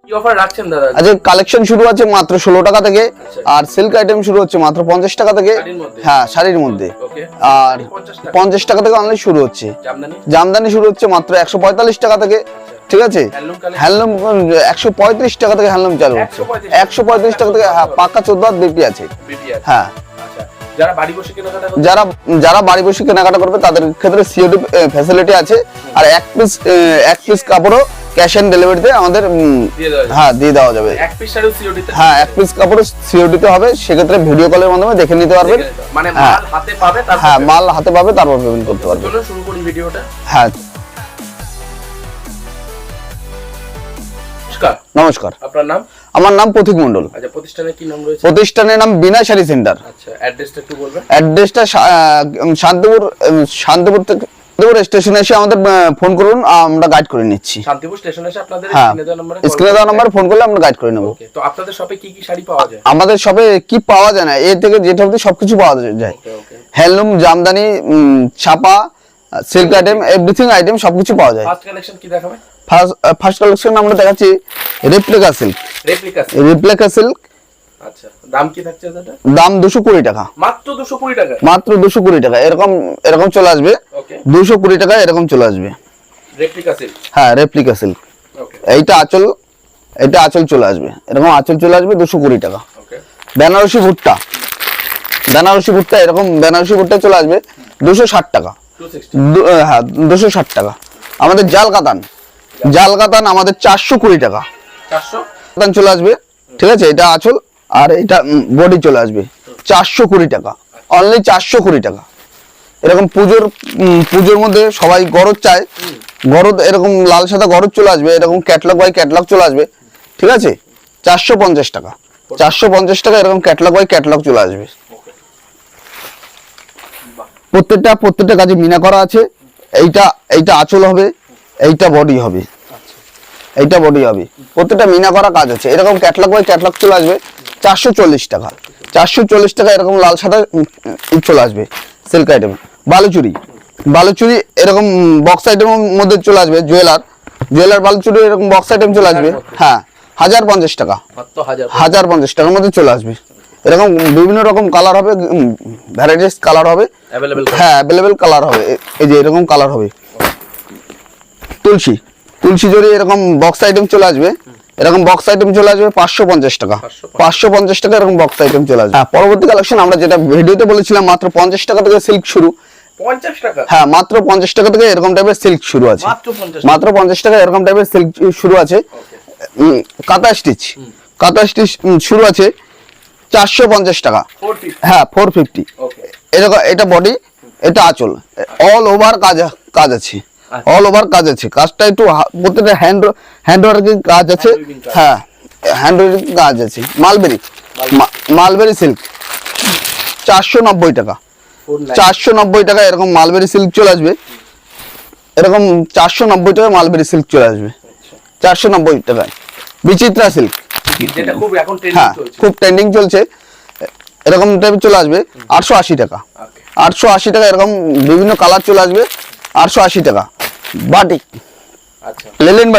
কি অফার রাখছেন দাদা? আচ্ছা, কালেকশন শুরু আছে মাত্র 16 টাকা থেকে, আর সিল্ক আইটেম শুরু হচ্ছে মাত্র 50 টাকা থেকে। হ্যাঁ, শাড়ির মধ্যে। আর 50 টাকা থেকে অনলাইন শুরু হচ্ছে। জামদানি শুরু হচ্ছে মাত্র 145 টাকা থেকে। ঠিক আছে, হ্যান্ডলুম 135 টাকা থেকে হ্যান্ডলুম চালু হচ্ছে। 135 টাকা থেকে। হ্যাঁ, পাকা 14 হাত বিপি আছে। হ্যাঁ, যারা বাড়ি বসে কেনাকাটা করবে, যারা বাড়ি বসে কেনাকাটা করবে তাদের ক্ষেত্রে সিওডি ফ্যাসিলিটি আছে। আর এক পিস কাপড়ও ক্যাশ অন ডেলিভারিতে আমাদের দিয়ে দেওয়া যাবে। এক পিস শাড়ি সিওডি তে? হ্যাঁ, এক পিস কাপড় সিওডি তে হবে। সেক্ষেত্রে ভিডিও কলের মাধ্যমে দেখে নিতে পারবেন। মানে মাল হাতে পাবে, তারপর হ্যাঁ, মাল হাতে পাবে, তারপর পেমেন্ট করতে পারবে। চলো শুরু করি ভিডিওটা। হ্যাঁ, নমস্কার, আপনার নাম? আমার নাম পথিক মণ্ডল। আচ্ছা, প্রতিষ্ঠানের কি নাম রয়েছে? প্রতিষ্ঠানের নাম বিনা শাড়ি সেন্টার। আচ্ছা, অ্যাড্রেসটা একটু বলবেন। অ্যাড্রেসটা শান্তিপুর থেকে স্টেশনে এসে আমাদের ফোন করুন, আমরা গাইড করে নিচ্ছি। শান্তিপুর স্টেশনে এসে আপনাদের স্ক্রিনে দেওয়া নম্বরে ফোন করলে আমরা গাইড করে নেব। ওকে, তো আপনাদের শপে কি কি শাড়ি পাওয়া যায়? আমাদের শপে কি পাওয়া যায় না, এ থেকে যেটা অবধি সবকিছু পাওয়া যায়। হ্যান্ডলুম, জামদানি, ছাপা, সিল্ক আইটেম, এভরিথিং আইটেম সবকিছু পাওয়া যায়। ফার্স্ট কালেকশন কি দেখাবেন? ফার্স্ট কালেকশন আমরা দেখাচ্ছি রেপ্লিকা সিল্ক। Replica silk. আচ্ছা, দাম কি থাকছে দাদা? দাম 220 টাকা। মাত্র 220 টাকা? মাত্র 220 টাকা। এরকম চলে আসবে। ওকে, 220 টাকা এরকম চলে আসবে। Replica silk. হ্যাঁ, রেপ্লিকা সিল্ক। ওকে, এইটা আঁচল চলে আসবে। এরকম আঁচল চলে আসবে 220 টাকা। ওকে, বেনারসি ভুট্টা এরকম বেনারসি ভুট্টা চলে আসবে 260 টাকা। 260? হ্যাঁ, 260 টাকা। আমাদের জাল কাতান আমাদের 420 টাকা। 400 কাতান চলে আসবে। ঠিক আছে, এটা আঁচল আর এটা বডি চলে আসবে 420 টাকা। অনলি 420 টাকা। এরকম পুজোর মধ্যে সবাই গরজ চায়, গরজ এরকম লাল সাদা গরজ চলে আসবে। এরকম ক্যাটলগ বাই ক্যাটলগ চলে আসবে। ঠিক আছে, 450 টাকা। 450 টাকা এরকম ক্যাটলগ বাই ক্যাটলগ চলে আসবে। প্রত্যেকটা কাজে মিনা করা আছে। এইটা আঁচল হবে, এইটা বডি হবে। প্রত্যেকটা মিনা করা কাজ আছে। এরকম ক্যাটলগ বাই ক্যাটলগ চলে আসবে 440 টাকা। 440 টাকা এরকম লাল সাদা চলে আসবে সিল্ক আইটেম। বালুচুরি এরকম বক্স আইটেমের মধ্যে চলে আসবে। জুয়েলার বালুচুরি এরকম বক্স আইটেম চলে আসবে। হ্যাঁ, 1050 টাকা। মাত্র 1050 টাকার মধ্যে চলে আসবে। এরকম বিভিন্ন রকম কালার হবে, ভ্যারাইটিস কালার হবে। হ্যাঁ, অ্যাভেলেবেল কালার হবে। এই যে এরকম কালার হবে। তুলসী জড়ি এরকম বক্স আইটেম চলে আসবে। 550 টাকা। 550 টাকা এরকম বক্স আইটেম চলে আসবে। হ্যাঁ, পরবর্তী কালেকশন আমরা যেটা ভিডিওতে বলেছিলাম মাত্র 50 টাকা থেকে সিল্ক শুরু। 50 টাকা? হ্যাঁ, মাত্র 50 টাকা থেকে এরকম টাইপের সিল্ক শুরু আছে। মাত্র 50 টাকা এরকম টাইপের সিল্ক শুরু আছে। কাঁথা স্টিচ শুরু আছে 450 টাকা। 450? হ্যাঁ, 450। এরকম এটা বডি, এটা আঁচল। অল ওভার কাজ আছে। অল ওভার কাজ আছে। কাজটা একটু প্রত্যেকটা হ্যান্ড ওয়ার্কিং কাজ আছে। হ্যাঁ, হ্যান্ড ওয়ার্কিং কাজ আছে। মালবেরি সিল্ক 490 টাকা। 490 টাকা এরকম মালবেরি সিল্ক চলে আসবে। এরকম 490 টাকা মালবেরি সিল্ক চলে আসবে। 490 টাকায়। বিচিত্রা সিল্ক, যেটা খুব এখন খুব ট্রেন্ডিং চলছে, এরকম টাইপের চলে আসবে 880 টাকা। 880 টাকা এরকম বিভিন্ন কালার চলে আসবে 880 টাকা। বাটিক, লেলেন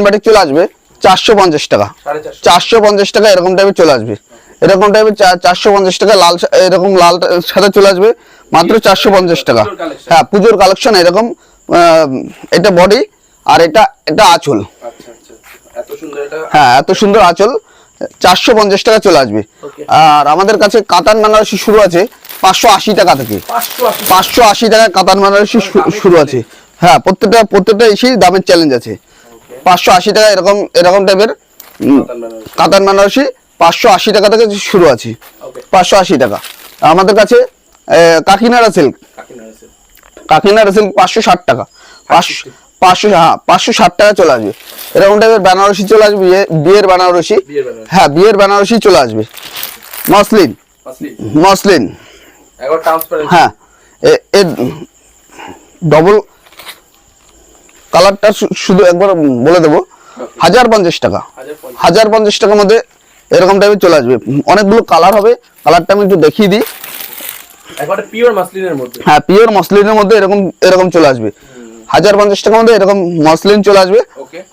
বাটিক চলে আসবে 450 টাকা। 450 টাকা এরকম টাইপের চলে আসবে। এরকম টাইপের 450 টাকা। এরকম লাল সাদা চলে আসবে মাত্র 450 টাকা। হ্যাঁ, পুজোর কালেকশন এরকম। এটা বডি আর এটা আঁচল। হ্যাঁ, এত সুন্দর আঁচল 450 টাকা চলে আসবে। আর আমাদের কাছে কাতান বেনারসি শুরু আছে 580 টাকা থেকে। 580 টাকা কাতান বেনারসি শুরু আছে। হ্যাঁ, প্রত্যেকটা এসে দামের চ্যালেঞ্জ আছে। 580 টাকা এরকম টাইপের কাতান বেনারসি 580 টাকা থেকে শুরু আছে। 580 টাকা। আমাদের কাছে কাকিনাড়া সিল্ক 560 টাকা। 560 টাকা চলে আসবে। এরকম টাইপের বেনারসি চলে আসবে। বিয়ের বেনারসি। হ্যাঁ, বিয়ের বেনারসি চলে আসবে। মসলিন। হ্যাঁ, এর ডবল কালারটা শুধু একবার বলে দেবো 1050 টাকা। 1050 টাকার মধ্যে এরকম টাইপের চলে আসবে। অনেকগুলো কালার হবে। কালারটা আমি একটু দেখিয়ে দিই। পিওর মসলিনের মধ্যে। হ্যাঁ, পিওর মসলিনের মধ্যে এরকম চলে আসবে। 1050 টাকার মধ্যে এরকম মসলিন চলে আসবে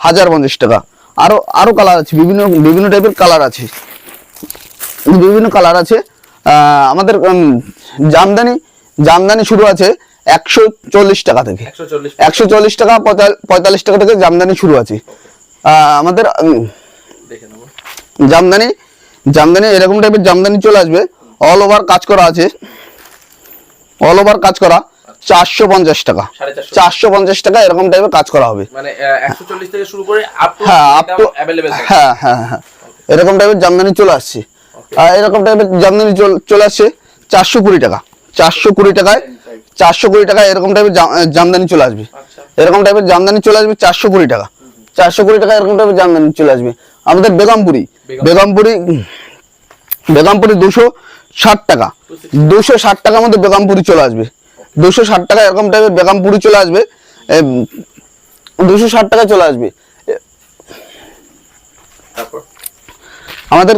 1050 টাকা। আরো কালার আছে, বিভিন্ন টাইপের কালার আছে, বিভিন্ন কালার আছে। আমাদের জামদানি শুরু আছে 140 টাকা থেকে, 140 টাকা 45 টাকা থেকে জামদানি শুরু আছে। আমাদের দেখে নেবো জামদানি এরকম টাইপের জামদানি চলে আসবে, অল ওভার কাজ করা আছে, অল ওভার কাজ করা 450 টাকা, 450 টাকা এরকম টাইপের কাজ করা হবে। মানে 140 থেকে শুরু করে আপ টু अवेलेबल। হ্যাঁ, এরকম টাইপের জামদানি চলে আসছে। আর এরকম টাইপের জামদানি চলে আসছে 420 টাকা, 420 টাকায়, 420 টাকায় এরকম টাইপের জামদানি চলে আসবে। এরকম টাইপের জামদানি চলে আসবে 420 টাকা, 420 টাকা এরকম টাইপের জামদানি চলে আসবে। আমাদের বেগমপুরি 260 টাকা, 260 টাকার মধ্যে বেগমপুরি চলে আসবে, 260 টাকা এরকম টাইপের বেগমপুরি চলে আসবে, 260 টাকা চলে আসবে। আমাদের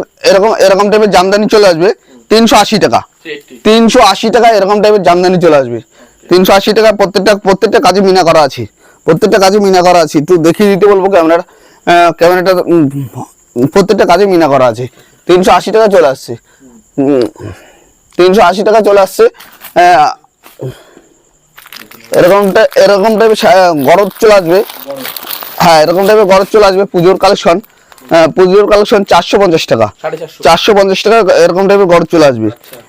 এরকম টাইপের জামদানি চলে আসবে 380 টাকা, 380 টাকা এরকম টাইপের জামদানি চলে আসবে, 380 টাকা। প্রত্যেকটা কাজে মিনা করা আছে, প্রত্যেকটা কাজে মিনা করা আছে। একটু দেখিয়ে দিতে বলবো ক্যামেরাটা, প্রত্যেকটা কাজে মিনা করা আছে। 380 টাকা চলে আসছে, 380 টাকা চলে আসছে। এরকম টাইপের গরজ চলে আসবে। হ্যাঁ, এরকম টাইপের গরজ চলে আসবে। পুজোর কালেকশন 450 টাকা, 450 টাকা এরকম টাইপের গরজ চলে আসবে,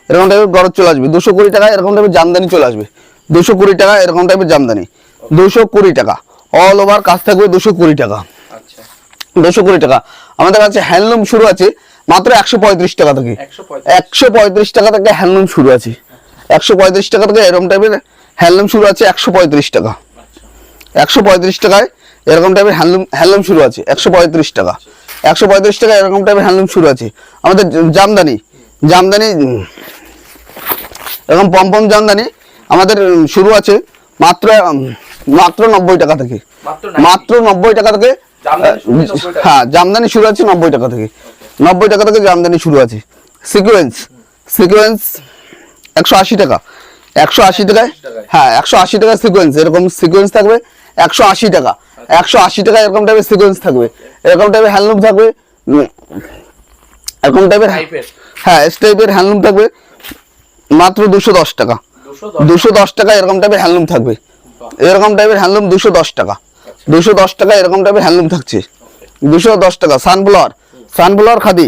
এরকম টাইপের গরজ চলে আসবে। 220 টাকা এরকম টাইপের জামদানি চলে আসবে, 220 টাকা এরকম টাইপের জামদানি, 220 টাকা অল ওভার কাজ থাকবে, 220 টাকা, 220 টাকা। আমাদের কাছে হ্যান্ডলুম শুরু আছে মাত্র 135 টাকা থেকে, 135 টাকা থেকে হ্যান্ডলুম শুরু আছে, 135 টাকা থেকে এরকম টাইপের হ্যান্ডলুম শুরু আছে, 135 টাকা, 135 টাকায় এরকম টাইপের হ্যান্ডলুম শুরু আছে, 135 টাকা, 135 টাকা এরকম টাইপের হ্যান্ডলুম শুরু আছে। আমাদের জামদানি এরকম পম্পম জামদানি আমাদের শুরু আছে মাত্র 90 টাকা থেকে, মাত্র 90 টাকা থেকে। হ্যাঁ, জামদানি শুরু আছে 90 টাকা থেকে, 90 টাকা থেকে জামদানি শুরু আছে। সিকোয়েন্স 180 টাকা, 180 টাকায়, হ্যাঁ 180 টাকা সিকোয়েন্স, এরকম সিকোয়েন্স থাকবে 180 টাকা, 180 টাকা এরকম টাইপের সিকোয়েন্স থাকবে, এরকম টাইপের হ্যান্ডলুম থাকবে, এরকম টাইপের, হ্যাঁ এস টাইপের হ্যান্ডলুম থাকবে মাত্র 210 টাকা, 210 টাকা এরকম টাইপের হ্যান্ডলুম থাকবে, এরকম টাইপের হ্যান্ডলুম 210 টাকা, 210 টাকা এরকম টাইপের হ্যান্ডলুম থাকছে, 210 টাকা। সানফ্লাওয়ার খাদি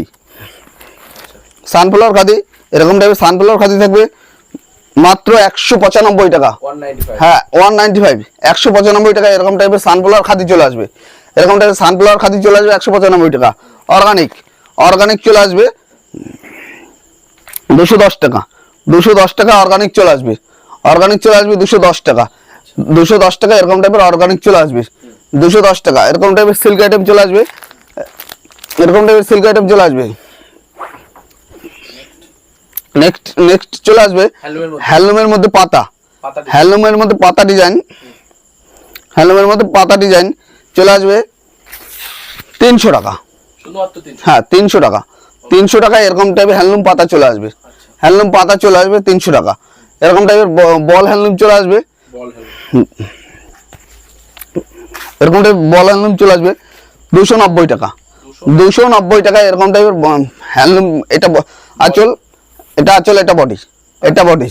এরকম টাইপের সানফ্লাওয়ার খাদি থাকবে মাত্র 195 টাকা, হ্যাঁ 195, 195 টাকা এরকম টাইপের সানফ্লাওয়ার খাদি চলে আসবে, এরকম টাইপের সানফ্লাওয়ার খাদি চলে আসবে 195 টাকা। অর্গানিক চলে আসবে 210 টাকা, 210 টাকা অর্গানিক চলে আসবে, 210 টাকা, 210 টাকা এরকম টাইপের অর্গানিক চলে আসবে, 210 টাকা। এরকম টাইপের সিল্ক আইটেম চলে আসবে, এরকম টাইপের সিল্ক আইটেম চলে আসবে। নেক্সট চলে আসবে হ্যান্ডলুমের মধ্যে পাতা, হ্যান্ডলুমের মধ্যে পাতা ডিজাইন, হ্যান্ডলুমের মধ্যে পাতা ডিজাইন চলে আসবে 300 টাকা, হ্যাঁ 300 টাকা, 300 টাকা এরকম টাইপের হ্যান্ডলুম পাতা চলে আসবে, হ্যান্ডলুম পাতা চলে আসবে 300 টাকা। এরকম টাইপের বল হ্যান্ডলুম চলে আসবে, এরকম টাইপের বল হ্যান্ডলুম চলে আসবে 290 টাকা, 290 টাকা এরকম টাইপের হ্যান্ডলুম। এটা আঁচল, এটা আঁচল, এটা বডি, এটা বডি,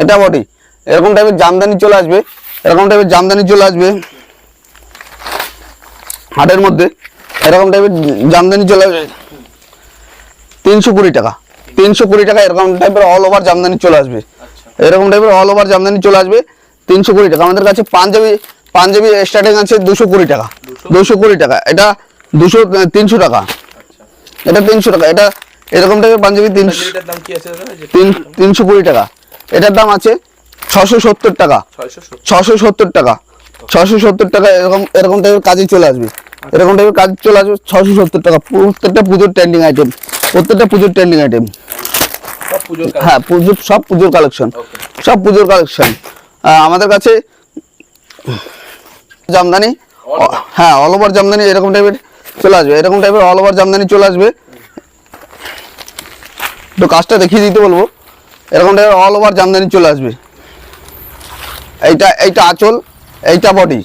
এটা বডি। এরকম টাইপের জামদানি চলে আসবে, এরকম টাইপের জামদানি চলে আসবে হাটের মধ্যে, এরকম টাইপের জামদানি চলে আসবে 320 টাকা, 320 টাকা এরকম টাইপের অল ওভার জামদানি চলে আসবে, এরকম টাইপের অল ওভার জামদানি চলে আসবে 320 টাকা। আমাদের কাছে পাঞ্জাবি স্টার্টিং আছে 220 টাকা, 220 টাকা, এটা 300 টাকা, এটা 300 টাকা, এটা এরকম টাইপের পাঞ্জাবি 320 টাকা। এটার দাম আছে 670 টাকা, 670 টাকা, 670 টাকা এরকম টাইপের কাজে চলে আসবে, এরকম টাইপের কাজ চলে আসবে 670 টাকা। প্রত্যেকটা পুজোর ট্রেন্ডিং আইটেম, প্রত্যেকটা পুজোর ট্রেন্ডিং আইটেম, হ্যাঁ সব পুজোর কালেকশন, সব পুজোর কালেকশন। আমাদের কাছে জামদানি, হ্যাঁ অল ওভার জামদানি এরকম টাইপের চলে আসবে, এরকম টাইপের অল ওভার জামদানি চলে আসবে। তো কাজটা দেখিয়ে দিতে বলবো, এরকম টাইপের অল ওভার জামদানি চলে আসবে। এইটা আঁচল, এইটা বডি,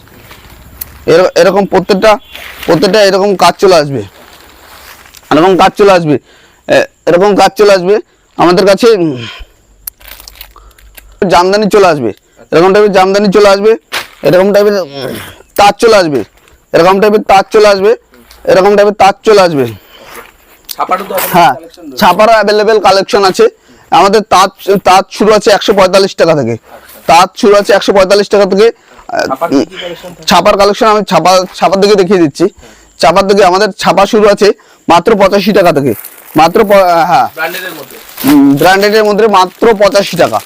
এরকম প্রত্যেকটা এরকম কাজ চলে আসবে, এরকম কাজ চলে আসবে, এরকম কাজ চলে আসবে। আমাদের কাছে জামদানি চলে আসবে, এরকম টাইপের জামদানি চলে আসবে, এরকম টাইপের তাজ চলে আসবে, এরকম টাইপের তাজ চলে আসবে, এরকম টাইপের তাজ চলে আসবে। হ্যাঁ, ছাপারও অ্যাভেলেবেল কালেকশন আছে আমাদের। তাজ শুরু আছে 145 টাকা থেকে, তাজ শুরু আছে 145 টাকা থেকে। ছাপার কালেকশন আমি ছাপার দিকে দেখিয়ে দিচ্ছি। ছাপার দিকে আমাদের ছাপা শুরু আছে মাত্র 85 টাকা থেকে, মাত্র হ্যাঁ ব্র্যান্ডেডের মধ্যে মাত্র 85 টাকা,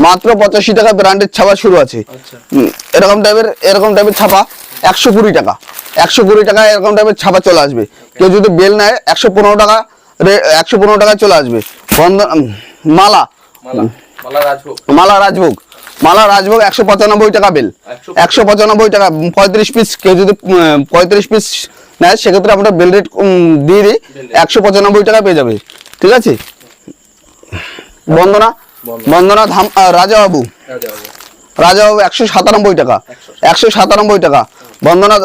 মাত্র 85 টাকা ব্র্যান্ডেড ছাপা শুরু আছে। এরকম টাইপের ছাপা 120 টাকা, 120 টাকা এরকম টাইপের ছাপা চলে আসবে। কেউ যদি বেল নেয় 115 টাকা, 115 টাকা চলে আসবে। মালা রাজভোগ 195 টাকা বেল, 195 টাকা 35 পিস। কেউ যদি 35 পিস নেয় সেক্ষেত্রে আমরা বেল রেট দিয়ে দিই, 195 টাকা পেয়ে যাবে। ঠিক আছে। বন্দনা রাজাবাবু 197 টাকা, 197 টাকা। বন্দনা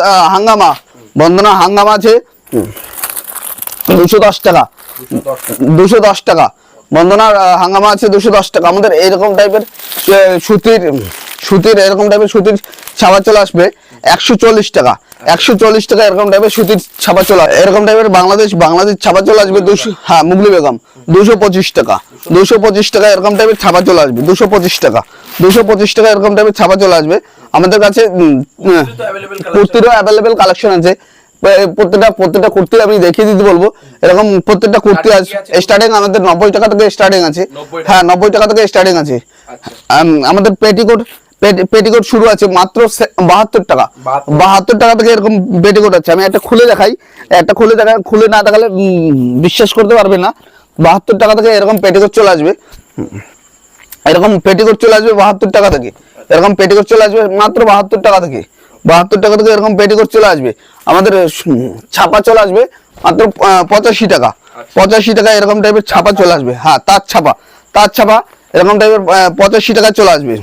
হাঙ্গামা আছে 210 টাকা, 210 টাকা। বন্দনার হাঙ্গামা আছে 210 টাকা। আমাদের এরকম টাইপের সুতির এরকম টাইপের সুতির ছাপা চলে আসবে 140 টাকা, 140 টাকা এরকম টাইপের সুতির ছাপা চলে আসবে। এরকম টাইপের বাংলাদেশ ছাপা চলে আসবে 200, হ্যাঁ মুগলি বেগম 225 টাকা, 225 টাকা এরকম টাইপের ছাপা চলে আসবে, 225 টাকা, 225 টাকা এরকম টাইপের ছাপা চলে আসবে। আমাদের কাছে কুর্তিরও অ্যাভেলেবেল কালেকশন আছে। প্রত্যেকটা কুর্তি আমি দেখিয়ে দিতে বলবো। এরকম প্রত্যেকটা কুর্তি স্টার্টিং আমাদের 90 টাকা থেকে স্টার্টিং আছে। হ্যাঁ 90 টাকা থেকে স্টার্টিং আছে। আমাদের পেটিকোট শুরু আছে মাত্র 72 টাকা, 72 টাকা থেকে এরকম পেটিকোট আছে। আমি একটা খুলে দেখাই, খুলে না দেখালে বিশ্বাস করতে পারবে না। 72 টাকা থেকে এরকম পেটিকোট চলে আসবে, এরকম পেটিকোট চলে আসবে 72 টাকা থেকে, এরকম পেটিকোট চলে আসবে মাত্র 72 টাকা থেকে, 72 টাকা থেকে এরকম পেটিকোট চলে আসবে। আমাদের ছাপা চলে আসবে মাত্র 85 টাকা, 85 টাকা এরকম টাইপের ছাপা চলে আসবে। হ্যাঁ তাজ ছাপা এরকম টাইপের 85 টাকা চলে আসবে।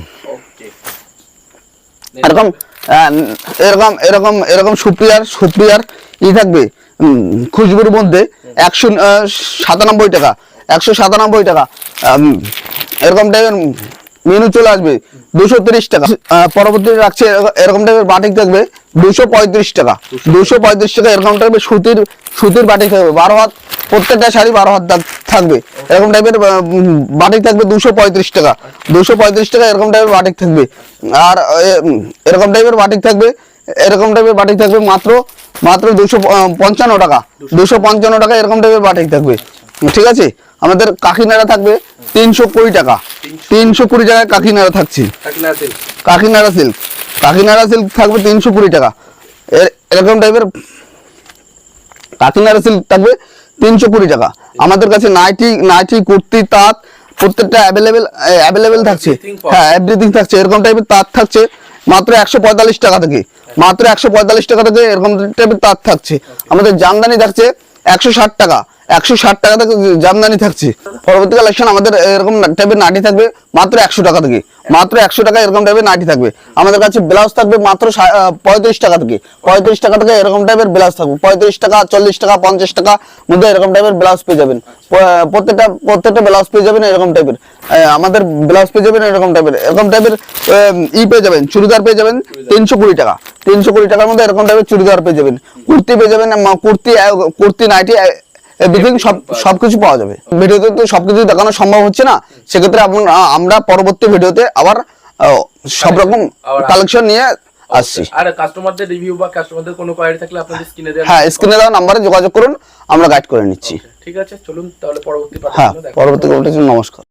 এরকম সুপ্রিয়ার ই থাকবে খুশবুর মধ্যে 197 টাকা, 197 টাকা। এরকম টাইপের মেনু চলে আসবে 230 টাকা। পরবর্তী রাখছে এরকম টাইপের বাটিক থাকবে 235 টাকা, 235 টাকা এরকম টাইপের সুতির বাটিক থাকবে 12 হাত, প্রত্যেকটা শাড়ি 12 হাত থাকবে। এরকম টাইপের বাটিক থাকবে 235 টাকা, 235 টাকা এরকম টাইপের বাটিক থাকবে। আর এরকম টাইপের বাটিক থাকবে, এরকম টাইপের বাটিক থাকবে মাত্র 255 টাকা, 255 টাকা এরকম টাইপের বাটিক থাকবে। ঠিক আছে। আমাদের কাকিনাড়া থাকবে 320 টাকা, 320 টাকায় কাকিনাড়া থাকছে, কাকিনাড়া সিল্ক থাকবে 320 টাকা। এরকম টাইপের কাকিনাড়া সিল্ক থাকবে 320 টাকা। আমাদের কাছে নাইটি কুর্তি তাঁত প্রত্যেকটা অ্যাভেলেবেল থাকছে। হ্যাঁ এভরিথিং থাকছে। এরকম টাইপের তাঁত থাকছে মাত্র 145 টাকা থেকে, মাত্র 145 টাকা থেকে এরকম টাইপের তাঁত থাকছে। আমাদের জামদানি থাকছে 160 টাকা, 160 টাকা থেকে জামদানি থাকছে। পরবর্তী কালেকশন আমাদের এরকম টাইপের নাটি থাকবে মাত্র 100 টাকা থেকে, মাত্র 100 টাকা এরকম টাইপের নাটি থাকবে। আমাদের কাছে ব্লাউজ থাকবে মাত্র 35 টাকা থেকে, 35 টাকা থেকে এরকম টাইপের ব্লাউজ থাকবে। 35 টাকা, 40 টাকা, 50 টাকা মধ্যে এরকম টাইপের ব্লাউজ পেয়ে যাবেন। প্রত্যেকটা ব্লাউজ পেয়ে যাবেন এরকম টাইপের। আমাদের ব্লাউজ পেয়ে যাবেন এরকম টাইপের পেয়ে যাবেন। চুড়িদার পেয়ে যাবেন 320 টাকা, 320 টাকার মধ্যে এরকম টাইপের চুড়িদার পেয়ে যাবেন। কুর্তি পেয়ে যাবেন, কুর্তি নাইটি এভরিথিং সবকিছু পাওয়া যাবে। ভিডিওতে তো সবকিছু দেখানো সম্ভব হচ্ছে না, সেক্ষেত্রে আমরা পরবর্তী ভিডিওতে আবার সব রকম কালেকশন নিয়ে আসছি। আর কাস্টমারদের রিভিউ বা কাস্টমারদের কোনো কোয়ারি থাকলে আপনাদের স্ক্রিনে দেওয়া, হ্যাঁ স্ক্রিনে দেওয়া নম্বরে যোগাযোগ করুন, আমরা গাইড করে নিচ্ছি। ঠিক আছে, চলুন তাহলে পরবর্তী পার্টে। হ্যাঁ পরবর্তী নমস্কার।